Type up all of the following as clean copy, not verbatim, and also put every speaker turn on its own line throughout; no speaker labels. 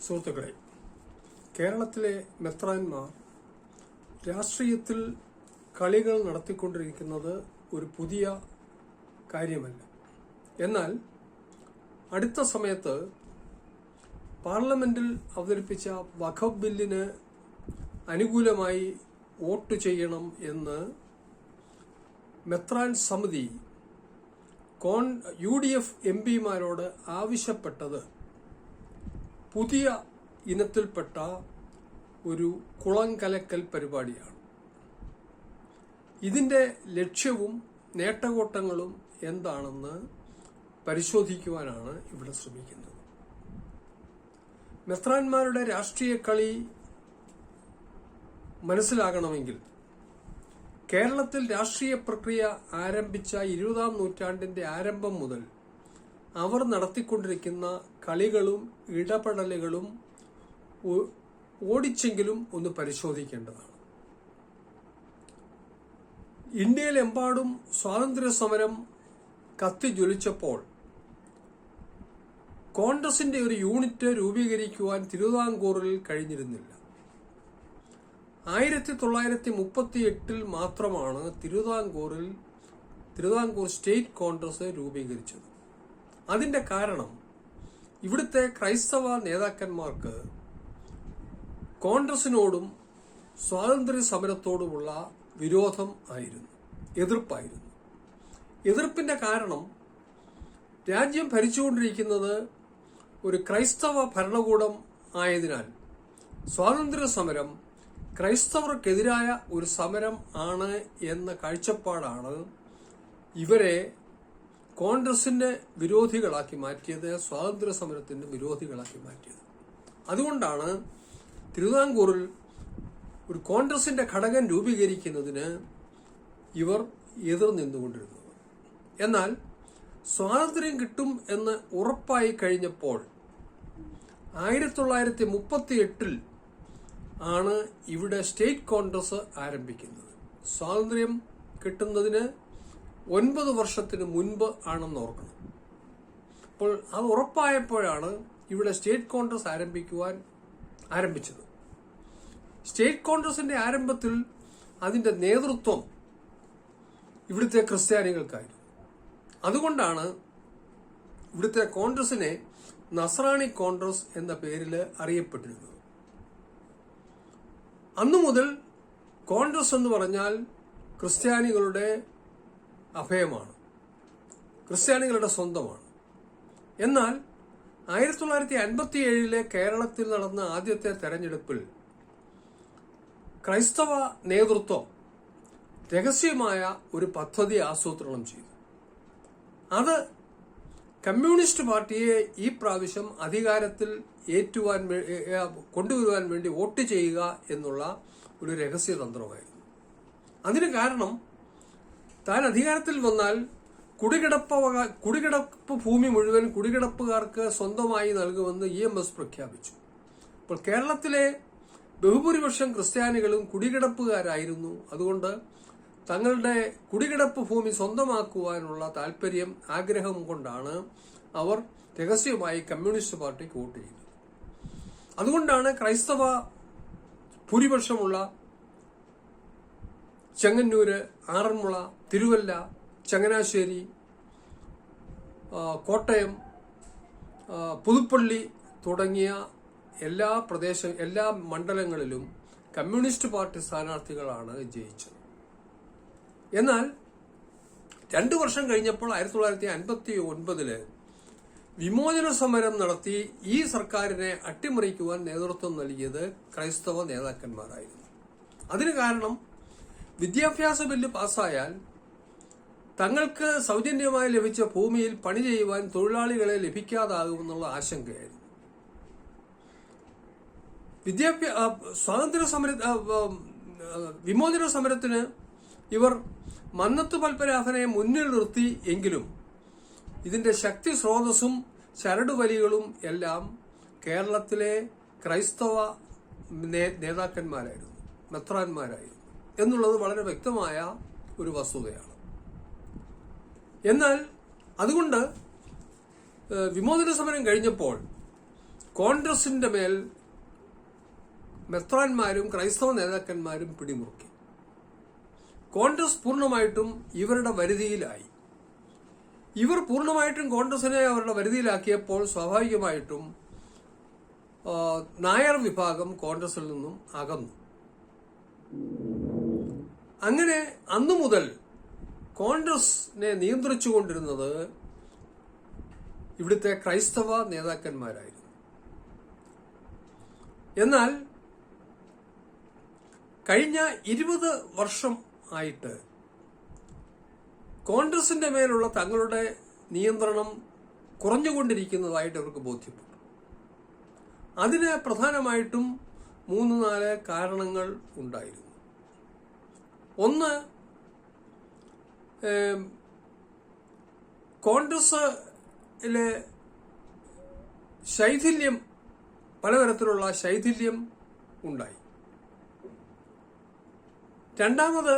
സുഹൃത്തുക്കളെ, കേരളത്തിലെ മെത്രാന്മാർ രാഷ്ട്രീയത്തിൽ കളികൾ നടത്തിക്കൊണ്ടിരിക്കുന്നത് ഒരു പുതിയ കാര്യമല്ല. എന്നാൽ അടുത്ത സമയത്ത് പാർലമെന്റിൽ അവതരിപ്പിച്ച വഖഫ് ബില്ലിന് അനുകൂലമായി വോട്ട് ചെയ്യണം എന്ന് മെത്രാൻ സമിതി UDF MPമാരോട് ആവശ്യപ്പെട്ടത് പുതിയ ഇനത്തിൽപ്പെട്ട ഒരു കുളങ്കലക്കൽ പരിപാടിയാണ്. ഇതിന്റെ ലക്ഷ്യവും നേട്ടകോട്ടങ്ങളും എന്താണെന്ന് പരിശോധിക്കുവാനാണ് ഇവിടെ ശ്രമിക്കുന്നത്. മെത്രാന്മാരുടെ രാഷ്ട്രീയ കളി മനസ്സിലാകണമെങ്കിൽ കേരളത്തിൽ രാഷ്ട്രീയ പ്രക്രിയ ആരംഭിച്ച 20ാം നൂറ്റാണ്ടിന്റെ ആരംഭം മുതൽ അവർ നടത്തിക്കൊണ്ടിരിക്കുന്ന കളികളും ഇടപെടലുകളും ഓടിച്ചെങ്കിലും ഒന്ന് പരിശോധിക്കേണ്ടതാണ്. ഇന്ത്യയിലെമ്പാടും സ്വാതന്ത്ര്യ സമരം കത്തിജ്വലിച്ചപ്പോൾ കോൺഗ്രസിന്റെ ഒരു യൂണിറ്റ് രൂപീകരിക്കുവാൻ തിരുവിതാംകൂറിൽ കഴിഞ്ഞിരുന്നില്ല. 1938 മാത്രമാണ് തിരുവിതാംകൂർ സ്റ്റേറ്റ് കോൺഗ്രസ് രൂപീകരിച്ചത്. അതിന്റെ കാരണം ഇവിടുത്തെ ക്രൈസ്തവ നേതാക്കന്മാർക്ക് കോൺഗ്രസിനോടും സ്വാതന്ത്ര്യ സമരത്തോടുമുള്ള വിരോധം ആയിരുന്നു, എതിർപ്പായിരുന്നു. എതിർപ്പിന്റെ കാരണം രാജ്യം ഭരിച്ചുകൊണ്ടിരിക്കുന്നത് ഒരു ക്രൈസ്തവ ഭരണകൂടം ആയതിനാൽ സ്വാതന്ത്ര്യ സമരം ക്രൈസ്തവർക്കെതിരായ ഒരു സമരം ആണ് എന്ന കാഴ്ചപ്പാടാണ് ഇവരെ കോൺഗ്രസിന്റെ വിരോധികളാക്കി മാറ്റിയത്, സ്വാതന്ത്ര്യ സമരത്തിന്റെ വിരോധികളാക്കി മാറ്റിയത്. അതുകൊണ്ടാണ് തിരുവിതാംകൂറിൽ ഒരു കോൺഗ്രസിന്റെ ഘടകം രൂപീകരിക്കുന്നതിന് ഇവർ എതിർ നിന്നുകൊണ്ടിരുന്നത്. എന്നാൽ സ്വാതന്ത്ര്യം കിട്ടും എന്ന് ഉറപ്പായി കഴിഞ്ഞപ്പോൾ 1938 ആണ് ഇവിടെ സ്റ്റേറ്റ് കോൺഗ്രസ് ആരംഭിക്കുന്നത്. സ്വാതന്ത്ര്യം കിട്ടുന്നതിന് 9 വർഷത്തിന് മുൻപ് ആണെന്ന് ഓർക്കണം. അപ്പോൾ അത് ഉറപ്പായപ്പോഴാണ് ഇവിടെ സ്റ്റേറ്റ് കോൺഗ്രസ് ആരംഭിച്ചത്. സ്റ്റേറ്റ് കോൺഗ്രസിന്റെ ആരംഭത്തിൽ അതിന്റെ നേതൃത്വം ഇവിടുത്തെ ക്രിസ്ത്യാനികൾക്കായിരുന്നു. അതുകൊണ്ടാണ് ഇവിടുത്തെ കോൺഗ്രസിനെ നസ്രാണി കോൺഗ്രസ് എന്ന പേരിൽ അറിയപ്പെട്ടിരുന്നത്. അന്നു മുതൽ കോൺഗ്രസ് എന്ന് പറഞ്ഞാൽ ക്രിസ്ത്യാനികളുടെ അഭയമാണ്, ക്രിസ്ത്യാനികളുടെ സ്വന്തമാണ്. എന്നാൽ 1957 കേരളത്തിൽ നടന്ന ആദ്യത്തെ തെരഞ്ഞെടുപ്പിൽ ക്രൈസ്തവ നേതൃത്വം രഹസ്യമായ ഒരു പദ്ധതി ആസൂത്രണം ചെയ്തു. അത് കമ്മ്യൂണിസ്റ്റ് പാർട്ടിയെ ഈ പ്രാവശ്യം അധികാരത്തിൽ കൊണ്ടുവരുവാൻ വേണ്ടി വോട്ട് ചെയ്യുക എന്നുള്ള ഒരു രഹസ്യതന്ത്രമായിരുന്നു. അതിന് കാരണം താൻ അധികാരത്തിൽ വന്നാൽ കുടികിടപ്പ് ഭൂമി മുഴുവൻ കുടികിടപ്പുകാർക്ക് സ്വന്തമായി നൽകുമെന്ന് EMS പ്രഖ്യാപിച്ചു. അപ്പോൾ കേരളത്തിലെ ബഹുഭൂരിപക്ഷം ക്രിസ്ത്യാനികളും കുടികിടപ്പുകാരായിരുന്നു. അതുകൊണ്ട് തങ്ങളുടെ കുടികിടപ്പ് ഭൂമി സ്വന്തമാക്കുവാനുള്ള ആഗ്രഹം കൊണ്ടാണ് അവർ രഹസ്യമായി കമ്മ്യൂണിസ്റ്റ് പാർട്ടിക്ക് വോട്ട് ചെയ്തത്. അതുകൊണ്ടാണ് ക്രൈസ്തവ ഭൂരിപക്ഷമുള്ള ചെങ്ങന്നൂര്, ആറന്മുള, തിരുവല്ല, ചങ്ങനാശ്ശേരി, കോട്ടയം, പുതുപ്പള്ളി തുടങ്ങിയ എല്ലാ മണ്ഡലങ്ങളിലും കമ്മ്യൂണിസ്റ്റ് പാർട്ടി സ്ഥാനാർത്ഥികളാണ് ജയിച്ചത്. എന്നാൽ 2 വർഷം കഴിഞ്ഞപ്പോൾ 1959 വിമോചന സമരം നടത്തി ഈ സർക്കാരിനെ അട്ടിമറിക്കുവാൻ നേതൃത്വം നൽകിയത് ക്രൈസ്തവ നേതാക്കന്മാരായിരുന്നു. അതിന് കാരണം വിദ്യാഭ്യാസ ബില്ല് പാസ്സായാൽ തങ്ങൾക്ക് സൗജന്യമായി ലഭിച്ച ഭൂമിയിൽ പണി ചെയ്യുവാൻ തൊഴിലാളികളെ ലഭിക്കാതാകുമെന്നുള്ള ആശങ്കയായിരുന്നു. വിമോചന സമരത്തിന് ഇവർ മന്നത്ത് പത്മനാഭനെ മുന്നിൽ നിർത്തി എങ്കിലും ഇതിന്റെ ശക്തി സ്രോതസ്സും ചരടുവലികളും എല്ലാം കേരളത്തിലെ ക്രൈസ്തവ നേതാക്കന്മാരായിരുന്നു, മെത്രാന്മാരായിരുന്നു എന്നുള്ളത് വളരെ വ്യക്തമായ ഒരു വസ്തുതയാണ്. എന്നാൽ അതുകൊണ്ട് വിമോചന സമരം കഴിഞ്ഞപ്പോൾ കോൺഗ്രസിന്റെ മേൽ മെത്രാന്മാരും ക്രൈസ്തവ നേതാക്കന്മാരും പിടിമുറുക്കി. കോൺഗ്രസ് പൂർണ്ണമായിട്ടും ഇവരുടെ വരുതിയിലായി. ഇവർ പൂർണ്ണമായിട്ടും കോൺഗ്രസിനെ അവരുടെ വരുതിയിലാക്കിയപ്പോൾ സ്വാഭാവികമായിട്ടും നായർ വിഭാഗം കോൺഗ്രസിൽ നിന്നും അകന്നു. അങ്ങനെ അന്നു മുതൽ കോൺഗ്രസിനെ നിയന്ത്രിച്ചുകൊണ്ടിരുന്നത് ഇവിടുത്തെ ക്രൈസ്തവ നേതാക്കന്മാരായിരുന്നു. എന്നാൽ കഴിഞ്ഞ 20 വർഷം ആയിട്ട് കോൺഗ്രസിന്റെ മേലുള്ള തങ്ങളുടെ നിയന്ത്രണം കുറഞ്ഞുകൊണ്ടിരിക്കുന്നതായിട്ട് അവർക്ക് ബോധ്യപ്പെട്ടു. അതിന് പ്രധാനമായിട്ടും 3-4 കാരണങ്ങൾ ഉണ്ടായിരുന്നു. ഒന്ന്, കോൺഗ്രസിലെ ശൈഥില്യം, പലതരത്തിലുള്ള ശൈഥില്യം ഉണ്ടായി. രണ്ടാമത്,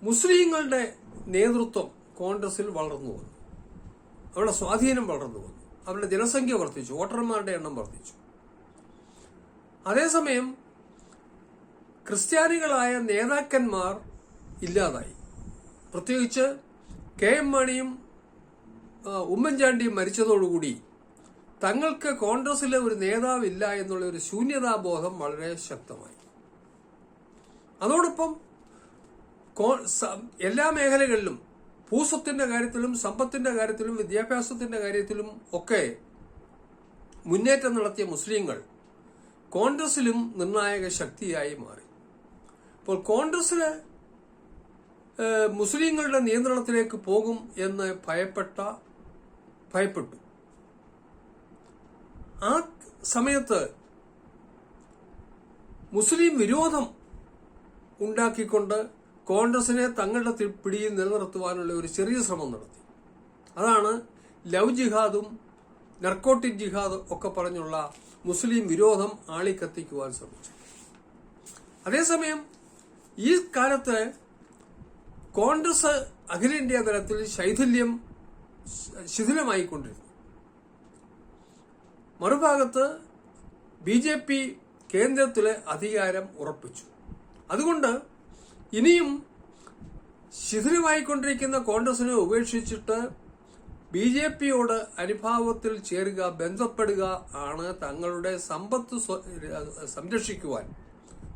മുസ്ലിങ്ങളുടെ നേതൃത്വം കോൺഗ്രസിൽ വളർന്നു വന്നു. അവരുടെ സ്വാധീനം വളർന്നു വന്നു. അവരുടെ ജനസംഖ്യ വർദ്ധിച്ചു, വോട്ടർമാരുടെ എണ്ണം വർദ്ധിച്ചു. അതേസമയം ക്രിസ്ത്യാനികളായ നേതാക്കന്മാർ ഇല്ലാതായി. പ്രത്യേകിച്ച് KM മാണിയും ഉമ്മൻചാണ്ടിയും മരിച്ചതോടുകൂടി തങ്ങൾക്ക് കോൺഗ്രസിലെ ഒരു നേതാവില്ല എന്നുള്ള ഒരു ശൂന്യതാബോധം വളരെ ശക്തമായി. അതോടൊപ്പം എല്ലാ മേഖലകളിലും, ഭൂസ്വത്തിന്റെ കാര്യത്തിലും സമ്പത്തിന്റെ കാര്യത്തിലും വിദ്യാഭ്യാസത്തിന്റെ കാര്യത്തിലും ഒക്കെ മുന്നേറ്റം നടത്തിയ മുസ്ലിങ്ങൾ കോൺഗ്രസിലും നിർണായക ശക്തിയായി മാറി. അപ്പോൾ കോൺഗ്രസില് മുസ്ലിങ്ങളുടെ നിയന്ത്രണത്തിലേക്ക് പോകും എന്ന് ഭയപ്പെട്ടു. ആ സമയത്ത് മുസ്ലിം വിരോധം ഉണ്ടാക്കിക്കൊണ്ട് കോൺഗ്രസിനെ തങ്ങളുടെ പിടിയിൽ നിലനിർത്തുവാനുള്ള ഒരു ചെറിയ ശ്രമം നടത്തി. അതാണ് ലവ് ജിഹാദും നർക്കോട്ടിക് ജിഹാദും ഒക്കെ പറഞ്ഞുള്ള മുസ്ലിം വിരോധം ആളിക്കത്തിക്കുവാൻ ശ്രമിച്ചു. അതേസമയം ഈ കാലത്ത് കോൺഗ്രസ് അഖിലേന്ത്യാ തലത്തിൽ ശിഥിലമായിക്കൊണ്ടിരുന്നു. മറുഭാഗത്ത് BJP കേന്ദ്രത്തിലെ അധികാരം ഉറപ്പിച്ചു. അതുകൊണ്ട് ഇനിയും ശിഥിലമായിക്കൊണ്ടിരിക്കുന്ന കോൺഗ്രസിനെ ഉപേക്ഷിച്ചിട്ട് BJPയോട് അനുഭാവത്തിൽ ചേരുക, ബന്ധപ്പെടുക ആണ് തങ്ങളുടെ സമ്പത്ത് സംരക്ഷിക്കുവാൻ,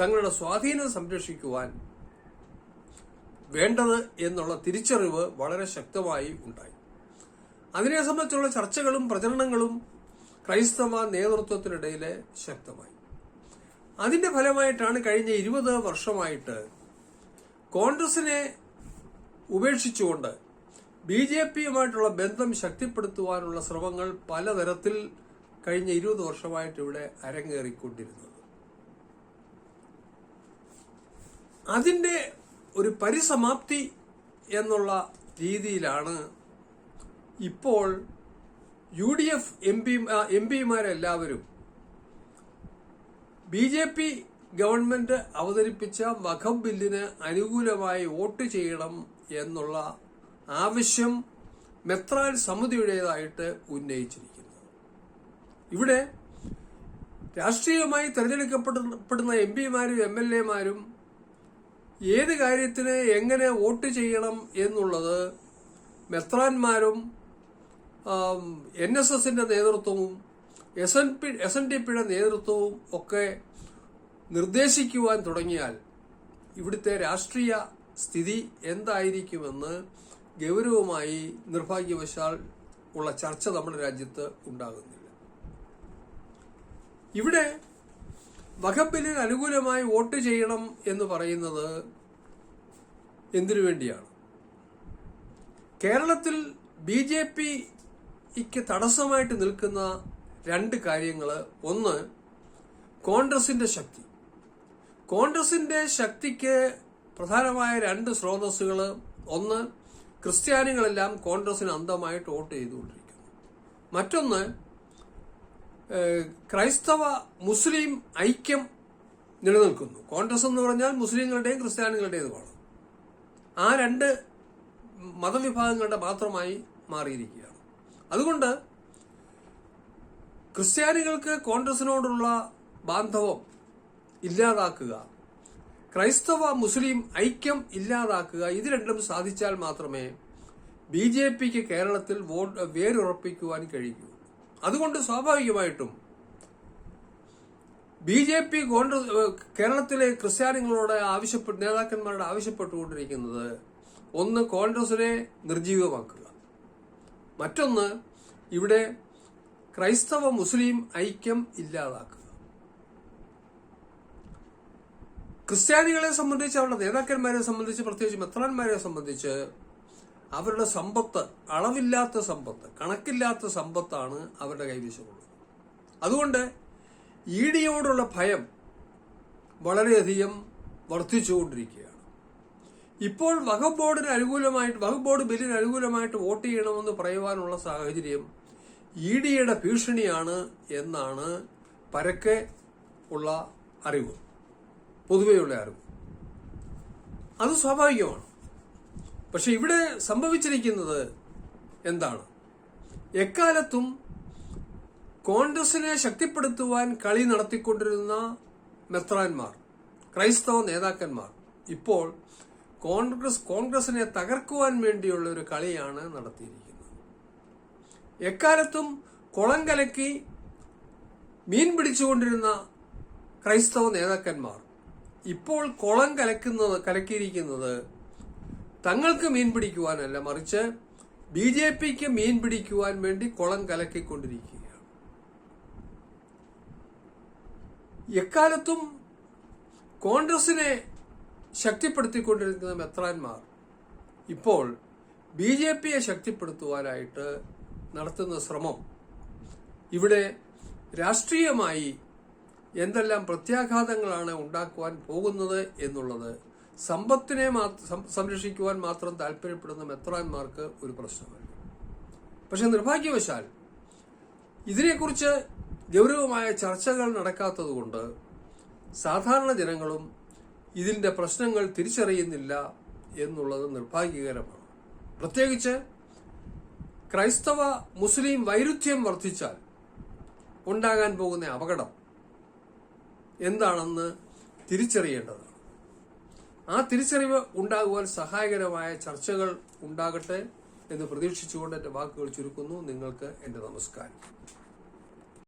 തങ്ങളുടെ സ്വാധീനം സംരക്ഷിക്കുവാൻ വേണ്ടത് എന്നുള്ള തിരിച്ചറിവ് വളരെ ശക്തമായി ഉണ്ടായി. അതിനെ സംബന്ധിച്ചുള്ള ചർച്ചകളും പ്രചരണങ്ങളും ക്രൈസ്തവ നേതൃത്വത്തിനിടയിലെ ശക്തമായി. അതിന്റെ ഫലമായിട്ടാണ് കഴിഞ്ഞ 20 വർഷമായിട്ട് കോൺഗ്രസിനെ ഉപേക്ഷിച്ചുകൊണ്ട് BJPയുമായിട്ടുള്ള ബന്ധം ശക്തിപ്പെടുത്തുവാനുള്ള ശ്രമങ്ങൾ പലതരത്തിൽ കഴിഞ്ഞ 20 വർഷമായിട്ട് ഇവിടെ അരങ്ങേറിക്കൊണ്ടിരുന്നത്. അതിന്റെ ഒരു പരിസമാപ്തി എന്നുള്ള രീതിയിലാണ് ഇപ്പോൾ UDF എംപിമാരെല്ലാവരും BJP ഗവൺമെന്റ് അവതരിപ്പിച്ച വഖഫ് ബില്ലിന് അനുകൂലമായി വോട്ട് ചെയ്യണം എന്നുള്ള ആവശ്യം മെത്രാൻ സമിതിയുടേതായിട്ട് ഉന്നയിച്ചിരിക്കുന്നത്. ഇവിടെ രാഷ്ട്രീയമായി തെരഞ്ഞെടുക്കപ്പെടുന്ന MPമാരും MLAമാരും ഏത് കാര്യത്തിന് എങ്ങനെ വോട്ട് ചെയ്യണം എന്നുള്ളത് മെത്രാന്മാരും NSSന്റെ നേതൃത്വവും SNDPയുടെ നേതൃത്വവും ഒക്കെ നിർദ്ദേശിക്കുവാൻ തുടങ്ങിയാൽ ഇവിടുത്തെ രാഷ്ട്രീയ സ്ഥിതി എന്തായിരിക്കുമെന്ന് ഗൗരവമായി നിർഭാഗ്യവശാൽ ഉള്ള ചർച്ച നമ്മുടെ രാജ്യത്ത് ഉണ്ടാകുന്നില്ല. ഇവിടെ വഖഫ് ബില്ലിന് അനുകൂലമായി വോട്ട് ചെയ്യണം എന്ന് പറയുന്നത് എന്തിനു വേണ്ടിയാണ്? കേരളത്തിൽ BJPക്ക് തടസ്സമായിട്ട് നിൽക്കുന്ന 2 കാര്യങ്ങൾ. ഒന്ന്, കോൺഗ്രസിന്റെ ശക്തി. കോൺഗ്രസിന്റെ ശക്തിക്ക് പ്രധാനമായ 2 സ്രോതസ്സുകൾ. ഒന്ന്, ക്രിസ്ത്യാനികളെല്ലാം കോൺഗ്രസിന് അന്ധമായിട്ട് വോട്ട് ചെയ്തുകൊണ്ടിരിക്കുന്നു. മറ്റൊന്ന്, ക്രൈസ്തവ മുസ്ലിം ഐക്യം നിലനിൽക്കുന്നു. കോൺഗ്രസ് എന്ന് പറഞ്ഞാൽ മുസ്ലിങ്ങളുടെയും ക്രിസ്ത്യാനികളുടേതുമാണ്. ആ 2 മതവിഭാഗങ്ങളുടെ മാത്രമായി മാറിയിരിക്കുകയാണ്. അതുകൊണ്ട് ക്രിസ്ത്യാനികൾക്ക് കോൺഗ്രസിനോടുള്ള ബാന്ധവം ഇല്ലാതാക്കുക, ക്രൈസ്തവ മുസ്ലിം ഐക്യം ഇല്ലാതാക്കുക, ഇത് രണ്ടും സാധിച്ചാൽ മാത്രമേ BJPക്ക് കേരളത്തിൽ വേരുറപ്പിക്കുവാൻ കഴിയൂ. അതുകൊണ്ട് സ്വാഭാവികമായിട്ടും BJP കേരളത്തിലെ ക്രിസ്ത്യാനികളോട് നേതാക്കന്മാരോട് ആവശ്യപ്പെട്ടുകൊണ്ടിരിക്കുന്നത് ഒന്ന് കോൺഗ്രസിനെ നിർജീവമാക്കുക, മറ്റൊന്ന് ഇവിടെ ക്രൈസ്തവ മുസ്ലിം ഐക്യം ഇല്ലാതാക്കുക. ക്രിസ്ത്യാനികളെ സംബന്ധിച്ച്, അവരുടെ നേതാക്കന്മാരെ സംബന്ധിച്ച്, പ്രത്യേകിച്ച് മെത്രാന്മാരെ സംബന്ധിച്ച് അവരുടെ സമ്പത്ത്, അളവില്ലാത്ത സമ്പത്ത്, കണക്കില്ലാത്ത സമ്പത്താണ് അവരുടെ കൈവശമുള്ളത്. അതുകൊണ്ട് EDയോടുള്ള ഭയം വളരെയധികം വർദ്ധിച്ചുകൊണ്ടിരിക്കുകയാണ്. ഇപ്പോൾ വഖഫ് ബോർഡ് ബില്ലിന് അനുകൂലമായിട്ട് വോട്ട് ചെയ്യണമെന്ന് പറയുവാനുള്ള സാഹചര്യം EDയുടെ ഭീഷണിയാണ് എന്നാണ് പരക്കെ ഉള്ള അറിവ്, പൊതുവെയുള്ള അറിവ്. അത് സ്വാഭാവികമാണ്. പക്ഷെ ഇവിടെ സംഭവിച്ചിരിക്കുന്നത് എന്താണ്? എക്കാലത്തും കോൺഗ്രസിനെ ശക്തിപ്പെടുത്തുവാൻ കളി നടത്തിക്കൊണ്ടിരുന്ന മെത്രാന്മാർ, ക്രൈസ്തവ നേതാക്കന്മാർ ഇപ്പോൾ കോൺഗ്രസിനെ തകർക്കുവാൻ വേണ്ടിയുള്ള ഒരു കളിയാണ് നടത്തിയിരിക്കുന്നത്. എക്കാലത്തും കുളം കലക്കി മീൻ പിടിച്ചുകൊണ്ടിരുന്ന ക്രൈസ്തവ നേതാക്കന്മാർ ഇപ്പോൾ കുളം കലക്കിയിരിക്കുന്നത് തങ്ങൾക്ക് മീൻ പിടിക്കുവാനല്ല, മറിച്ച് BJPക്ക് മീൻ പിടിക്കുവാൻ വേണ്ടി കുളം കലക്കിക്കൊണ്ടിരിക്കുകയാണ്. എക്കാലത്തും കോൺഗ്രസിനെ ശക്തിപ്പെടുത്തിക്കൊണ്ടിരിക്കുന്ന മെത്രാന്മാർ ഇപ്പോൾ BJPയെ ശക്തിപ്പെടുത്തുവാനായിട്ട് നടത്തുന്ന ശ്രമം ഇവിടെ രാഷ്ട്രീയമായി എന്തെല്ലാം പ്രത്യാഘാതങ്ങളാണ് ഉണ്ടാക്കുവാൻ പോകുന്നത് എന്നുള്ളത് സമ്പത്തിനെ സംരക്ഷിക്കുവാൻ മാത്രം താല്പര്യപ്പെടുന്ന മെത്രാന്മാർക്ക് ഒരു പ്രശ്നമല്ല. പക്ഷെ നിർഭാഗ്യവശാൽ ഇതിനെക്കുറിച്ച് ഗൗരവമായ ചർച്ചകൾ നടക്കാത്തതുകൊണ്ട് സാധാരണ ജനങ്ങളും ഇതിന്റെ പ്രശ്നങ്ങൾ തിരിച്ചറിയുന്നില്ല എന്നുള്ളത് നിർഭാഗ്യകരമാണ്. പ്രത്യേകിച്ച് ക്രൈസ്തവ മുസ്ലിം വൈരുദ്ധ്യം വർദ്ധിച്ചാൽ ഉണ്ടാകാൻ പോകുന്ന അപകടം എന്താണെന്ന് തിരിച്ചറിയേണ്ടതാണ്. ആ തിരിച്ചറിവ് ഉണ്ടാകുവാൻ സഹായകരമായ ചർച്ചകൾ ഉണ്ടാകട്ടെ എന്ന് പ്രതീക്ഷിച്ചുകൊണ്ട് എന്റെ വാക്കുകൾ ചുരുക്കുന്നു. നിങ്ങൾക്ക് എന്റെ നമസ്കാരം.